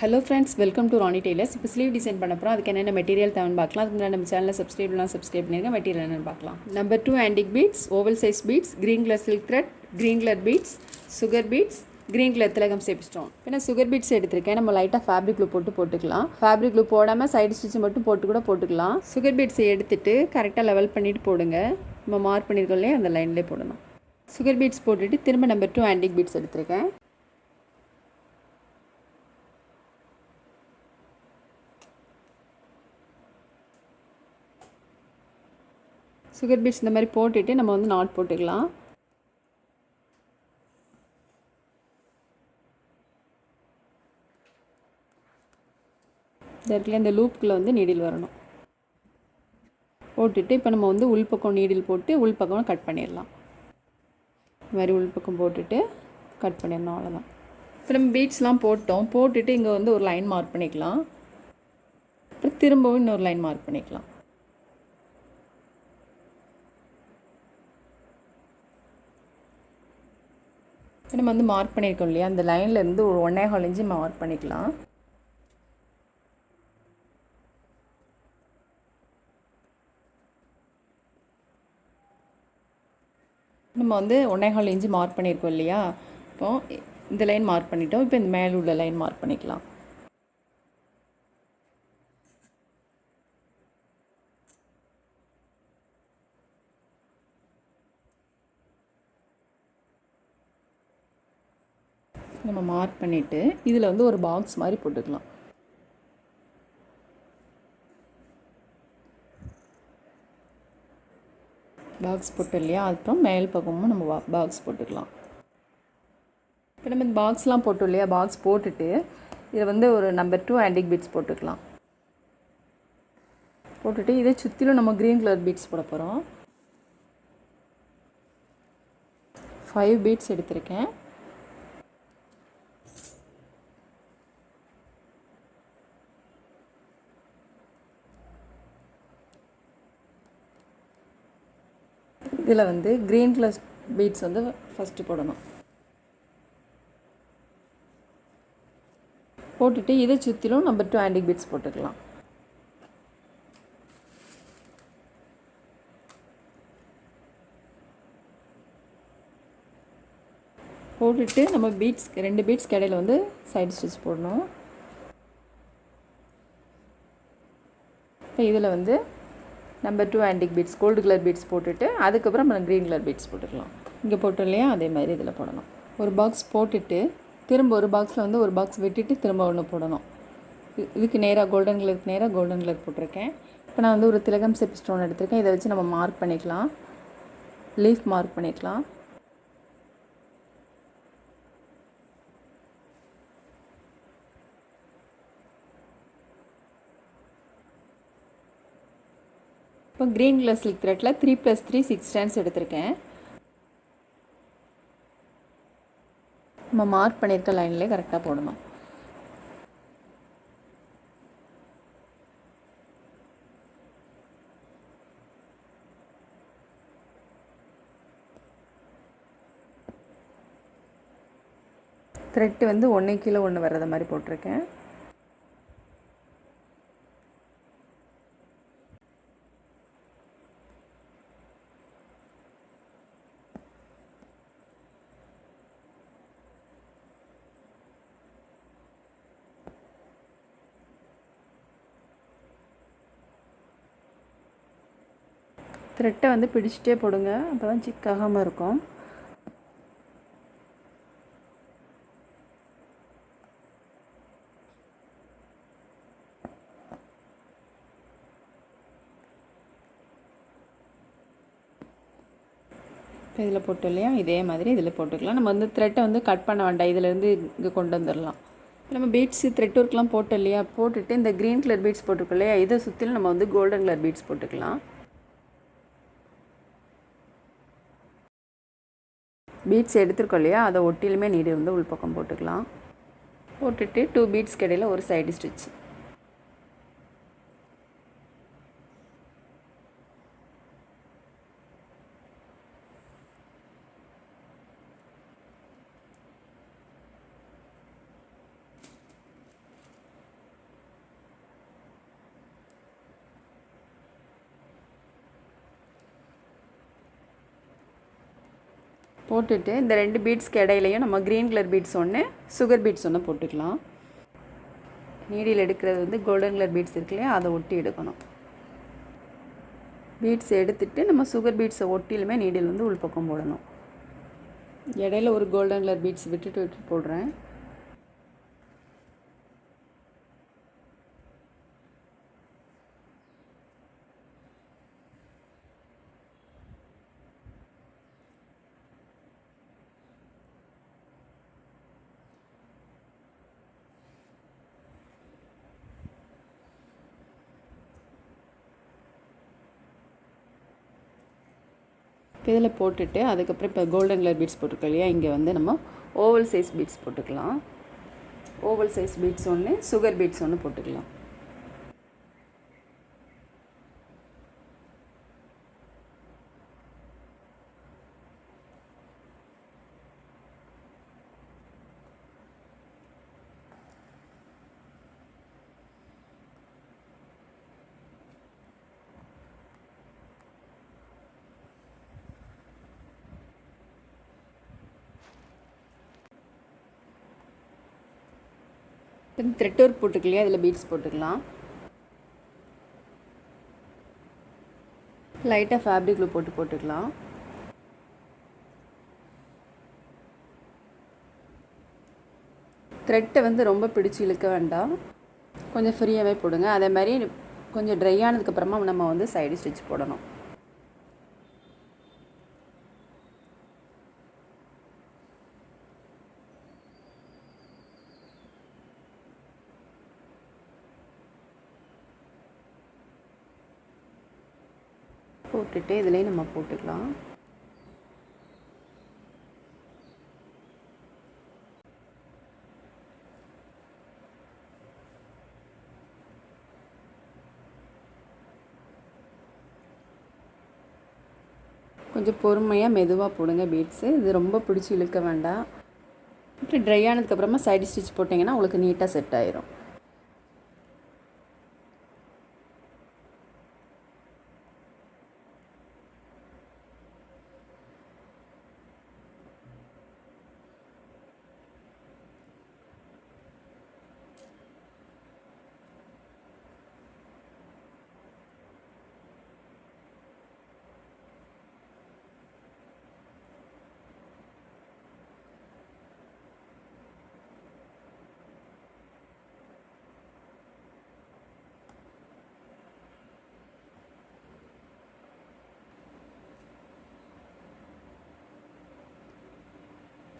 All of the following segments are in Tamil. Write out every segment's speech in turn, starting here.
Hello friends, welcome to Ronnie Tailors. இப்போ ஸ்லீவ் டிசைன் பண்ண போகிறோம். அதுக்கு என்னென்ன மெட்டீரியல் தேவைன்னு பார்க்கலாம். அதுக்கு முன்னாடி நம்ம சேனலை சப்ஸ்கிரைப் பண்ணிருங்க. மெட்டீரியல் என்னென்னு பார்க்கலாம். Number 2 antique beads, oval size beads, green colour silk thread, green colour beads, sugar beads, green colour திலகம் சேப் ஸ்டோன். இப்போ நான் சுகர் பீட்ஸ் எடுத்திருக்கேன். நம்ம லைட்டாக ஃபேப்ரிக் க்ளூ போட்டுக்கலாம். ஃபேப்ரிக் க்ளூ போடாமல் சைடு ஸ்டிச் மட்டும் போட்டுக்கலாம். சுகர் பீட்ஸை எடுத்துட்டு கரெக்டாக லெவல் பண்ணிட்டு போடுங்க. நம்ம மார்க் பண்ணியிருக்கோம் இல்லையா, அந்த லைன்லேயே போடணும். சுகர் பீட்ஸ் போட்டுட்டு திரும்ப நம்பர் 2 ஆன்டிக் பீட்ஸ் எடுத்திருக்கேன். சுகர் பீட்ஸ் இந்த மாதிரி போட்டுட்டு நம்ம வந்து நாட் போட்டுக்கலாம். இந்த லூப்புக்குள்ளே வந்து நீடில் வரணும். போட்டுட்டு இப்போ நம்ம வந்து உள்பக்கம் நீடில் போட்டு உள்பக்கம் கட் பண்ணிடலாம். இந்த மாதிரி உள்பக்கம் போட்டுட்டு கட் பண்ணிடணும், அவ்வளோதான். இப்போ நம்ம பீட்ஸ்லாம் போட்டுட்டு இங்கே வந்து ஒரு லைன் மார்க் பண்ணிக்கலாம். அப்புறம் திரும்பவும் இன்னொரு லைன் மார்க் பண்ணிக்கலாம். நம்ம வந்து மார்க் பண்ணியிருக்கோம் இல்லையா, அந்த லைன்லேருந்து ஒரு 1.25 இன்ச்சு மார்க் பண்ணிக்கலாம். நம்ம வந்து 1.25 இன்ச்சு மார்க் பண்ணியிருக்கோம் இல்லையா, இப்போ இந்த லைன் மார்க் பண்ணிட்டோம். இப்போ இந்த மேலே உள்ள லைன் மார்க் பண்ணிக்கலாம். நம்ம மார்க் பண்ணிவிட்டு இதில் வந்து ஒரு பாக்ஸ் மாதிரி போட்டுக்கலாம். பாக்ஸ் போட்டோம் இல்லையா, அப்புறம் மேல் பக்கமும் நம்ம பாக்ஸ் போட்டுக்கலாம். இப்போ நம்ம இந்த பாக்ஸ்லாம் போட்டோம் இல்லையா, பாக்ஸ் போட்டுட்டு இதில் வந்து ஒரு நம்பர் 2 ஆன்டிக் பீட்ஸ் போட்டுக்கலாம். போட்டுட்டு இதை சுற்றிலும் நம்ம க்ரீன் கலர் பீட்ஸ் போட போகிறோம். 5 பீட்ஸ் எடுத்திருக்கேன். இதில் வந்து க்ரீன் கலர் பீட்ஸ் வந்து ஃபஸ்ட்டு போடணும். போட்டுட்டு இதை சுற்றிலும் நம்பர் 2 ஆன்டிக் பீட்ஸ் போட்டுக்கலாம். போட்டுட்டு நம்ம பீட்ஸ் 2 பீட்ஸ்க்கு இடையில வந்து சைடு ஸ்டிச் போடணும். இப்போ இதில் வந்து number 2 antique beads gold colour beads போட்டுட்டு அதுக்கப்புறம் நம்ம க்ரீன் கலர் பீட்ஸ் போட்டுக்கலாம். இங்கே போட்டோம் இல்லையா, அதே மாதிரி இதில் போடணும். ஒரு பாக்ஸ் போட்டுட்டு திரும்ப ஒரு பாக்ஸில் வந்து ஒரு பாக்ஸ் விட்டுட்டு திரும்ப ஒன்று போடணும். இதுக்கு நேராக கோல்டன் கலர் போட்டிருக்கேன். இப்போ நான் வந்து ஒரு திலகம் சேப் ஸ்டோன் எடுத்திருக்கேன். இதை வச்சு நம்ம மார்க் பண்ணிக்கலாம். லீஃப் மார்க் பண்ணிக்கலாம். இப்போ க்ரீன் கலர் சில்க் த்ரெட்டில் 3+3 6 ஸ்டாண்ட்ஸ் எடுத்திருக்கேன். நம்ம மார்க் பண்ணியிருக்க லைன்லேயே கரெக்டாக போடணும். த்ரெட்டு வந்து 1 கீழே 1 வர்றது மாதிரி போட்டிருக்கேன். த்ரெட்டை வந்து பிடிச்சிட்டே போடுங்க, அப்போ தான் சிக்காகாமல் இருக்கும். இப்போ இதில் போட்டோம் இல்லையா, இதே மாதிரி இதில் போட்டுக்கலாம். நம்ம வந்து த்ரெட்டை வந்து கட் பண்ண வேண்டாம், இதிலேருந்து இங்கே கொண்டு வந்துடலாம். நம்ம பீட்ஸு த்ரெட் ஒர்க்லாம் போட்டோம் இல்லையா, போட்டுட்டு இந்த க்ரீன் கலர் பீட்ஸ் போட்டிருக்கோம் இல்லையா, இதை சுற்றிலும் நம்ம வந்து கோல்டன் கலர் பீட்ஸ் போட்டுக்கலாம். பீட்ஸ் எடுத்துருக்கோம் இல்லையா, அதை ஒட்டிலுமே நீடு வந்து உள்பக்கம் போட்டுக்கலாம். போட்டுட்டு 2 பீட்ஸ்க்கு இடையில் ஒரு சைடு ஸ்டிச். போட்டுட்டு இந்த 2 பீட்ஸ்க்கு இடையிலையும் நம்ம க்ரீன் கலர் பீட்ஸ் ஒன்று, சுகர் பீட்ஸ் ஒன்று போட்டுக்கலாம். நீடில் எடுக்கிறது வந்து கோல்டன் கலர் பீட்ஸ் இருக்கு இல்லையா, அதை ஒட்டி எடுக்கணும். பீட்ஸ் எடுத்துகிட்டு நம்ம சுகர் பீட்ஸை ஒட்டிலுமே நீடில் வந்து உள்பக்கம் போடணும். இடையில ஒரு கோல்டன் கலர் பீட்ஸ் விட்டுட்டு போடுறேன். இதில் போட்டுட்டு அதுக்கப்புறம் இப்போ கோல்டன் கலர் பீட்ஸ் போட்டிருக்கோம் இல்லையா, இங்கே வந்து நம்ம ஓவல் சைஸ் பீட்ஸ் போட்டுக்கலாம். ஓவல் சைஸ் பீட்ஸ் ஒன்று, சுகர் பீட்ஸ் ஒன்று போட்டுக்கலாம். த்ரெட் ஒர்க் போட்டுக்கலையா, அதில் பீட்ஸ் போட்டுக்கலாம். லைட்டாக ஃபேப்ரிக் க்ளூ போட்டுக்கலாம். த்ரெட்டை வந்து ரொம்ப பிடிச்சி இழுக்க வேண்டாம், கொஞ்சம் ஃப்ரீயாகவே போடுங்க. அதே மாதிரி கொஞ்சம் ட்ரை ஆனதுக்கப்புறமா நம்ம வந்து சைடு ஸ்டிச் போடணும். போட்டுட்டு இதுலேயும் நம்ம போட்டுக்கலாம். கொஞ்சம் பொறுமையாக மெதுவாக போடுங்க பீட்ஸு. இது ரொம்ப பிடிச்சி இழுக்க வேண்டாம். இப்படி ட்ரை ஆனதுக்கப்புறமா சைடு ஸ்டிச் போட்டிங்கன்னா உங்களுக்கு நீட்டாக செட் ஆயிரும்.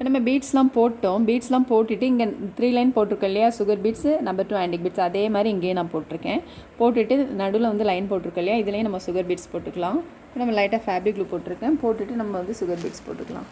இப்போ நம்ம பீட்ஸ்லாம் போட்டோம். பீட்ஸ்லாம் போட்டுட்டு இங்கே 3 லைன் போட்டிருக்கோம் இல்லையா, sugar beads, number 2 antique beads, அதே மாதிரி இங்கேயும் நான் போட்டிருக்கேன். போட்டுட்டு நடுவில் வந்து லைன் போட்டிருக்கோம் இல்லையா, இதுலேயும் நம்ம சுகர் பீட்ஸ் போட்டுக்கலாம். இப்போ நம்ம லைட்டாக ஃபேப்ரிக் க்ளூ போட்டிருக்கேன். போட்டுட்டு நம்ம வந்து சுகர் பீட்ஸ் போட்டுக்கலாம்.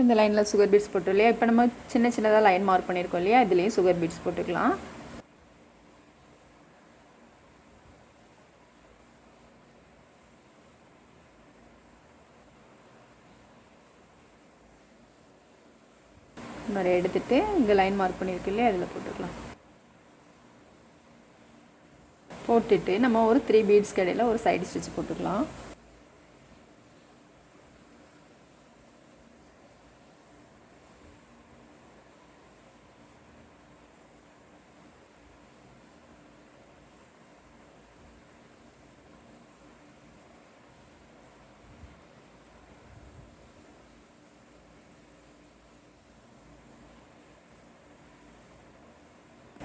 இந்த லைனில் சுகர் பீட்ஸ் போட்டோம் இல்லையா, இப்போ நம்ம சின்ன சின்னதாக லைன் மார்க் பண்ணியிருக்கோம் இல்லையா, இதுலேயும் சுகர் பீட்ஸ் போட்டுக்கலாம். மாதிரி எடுத்துகிட்டு இங்கே லைன் மார்க் பண்ணியிருக்கு இல்லையா, அதில் போட்டுக்கலாம். போட்டுட்டு நம்ம ஒரு 3 பீட்ஸ் இடையில ஒரு சைடு ஸ்டிச் போட்டுக்கலாம்.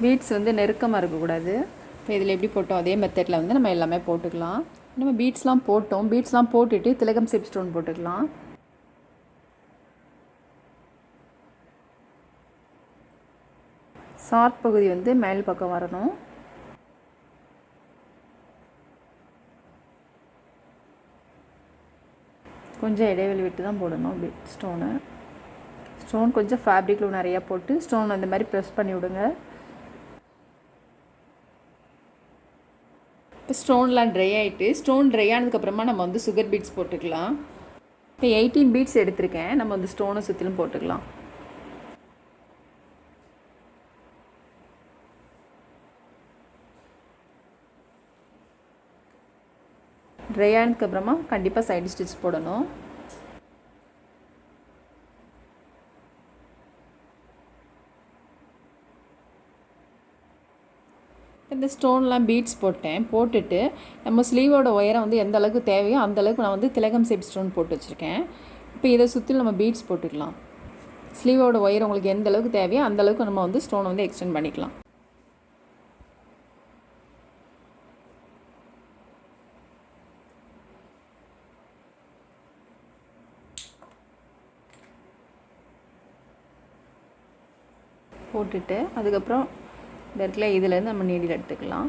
பீட்ஸ் வந்து நெருக்கமாக இருக்கக்கூடாது. இப்போ இதில் எப்படி போட்டோம் அதே மெத்தடில் வந்து நம்ம எல்லாமே போட்டுக்கலாம். நம்ம பீட்ஸ்லாம் போட்டோம். பீட்ஸ்லாம் போட்டுட்டு திலகம் ஷேப் ஸ்டோன் போட்டுக்கலாம். ஷார்ட் பகுதி வந்து மேல் பக்கம் வரணும். கொஞ்சம் இடைவெளி விட்டு தான் போடணும் பீட் ஸ்டோனு. ஸ்டோன் கொஞ்சம் ஃபேப்ரிக்கில் நிறையா போட்டு ஸ்டோன் அந்த மாதிரி ப்ரெஸ் பண்ணி விடுங்க. இப்போ ஸ்டோன்லாம் ட்ரை ஆகிட்டு, ஸ்டோன் ட்ரை ஆனதுக்கப்புறமா நம்ம வந்து சுகர் பீட்ஸ் போட்டுக்கலாம். இப்போ 18 பீட்ஸ் எடுத்திருக்கேன். நம்ம வந்து ஸ்டோனை சுற்றிலும் போட்டுக்கலாம். ட்ரை ஆனதுக்கப்புறமா கண்டிப்பாக சைடு ஸ்டிச் போடணும். இந்த ஸ்டோன்லாம் பீட்ஸ் போட்டுட்டு நம்ம ஸ்லீவோட உயரம் வந்து எந்த அளவுக்கு தேவையோ அந்த அளவுக்கு நான் வந்து திலகம் ஷேப் ஸ்டோன் போட்டு வச்சுருக்கேன். இப்போ இதை சுற்றி நம்ம பீட்ஸ் போட்டுக்கலாம். ஸ்லீவோட உயரம் உங்களுக்கு எந்த அளவுக்கு தேவையோ அந்த அளவுக்கு நம்ம வந்து ஸ்டோனை வந்து எக்ஸ்டெண்ட் பண்ணிக்கலாம். போட்டுட்டு அதுக்கப்புறம் இந்த இடத்துல இதிலேருந்து நம்ம நீடில் எடுத்துக்கலாம்.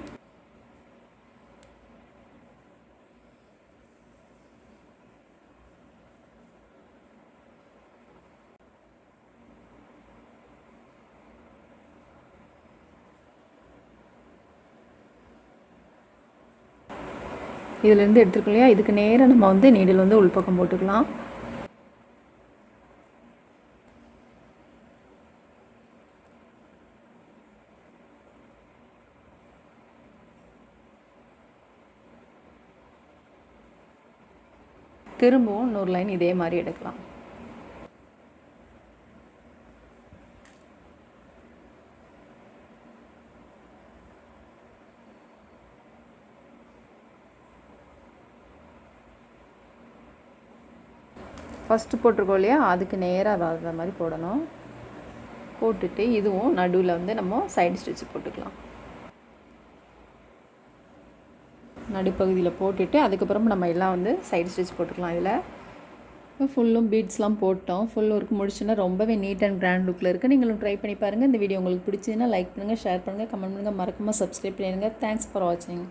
இதிலேருந்து எடுத்துருக்கோம் இல்லையா, இதுக்கு நேராக நம்ம வந்து நீடில் வந்து உள்பக்கம் போட்டுக்கலாம். திரும்பவும் இன்னொரு லைன் இதே மாதிரி எடுக்கலாம். ஃபஸ்ட்டு போட்டிருக்கோம் இல்லையா, அதுக்கு நேராக வர்ற மாதிரி போடணும். போட்டுட்டு இதுவும் நடுவில் வந்து நம்ம சைடு ஸ்டிச் போட்டுக்கலாம். நடுப்பகுதியில் போட்டுட்டு அதுக்கப்புறம் நம்ம எல்லாம் வந்து சைடு ஸ்டிச் போட்டுக்கலாம். இதில் ஃபுல்லும் பீட்ஸ்லாம் போட்டோம். ஃபுல் ஒர்க் முடிச்சுன்னா ரொம்பவே நீட் அண்ட் கிராண்ட் லுக்கில் இருக்குது. நீங்களும் ட்ரை பண்ணி பாருங்கள். இந்த வீடியோ உங்களுக்கு பிடிச்சதுன்னா லைக் பண்ணுங்கள், ஷேர் பண்ணுங்கள், கமெண்ட் பண்ணுங்கள், மறக்காமல் சப்ஸ்கிரைப் பண்ணிடுங்க. தேங்க்ஸ் ஃபார் வாட்சிங்.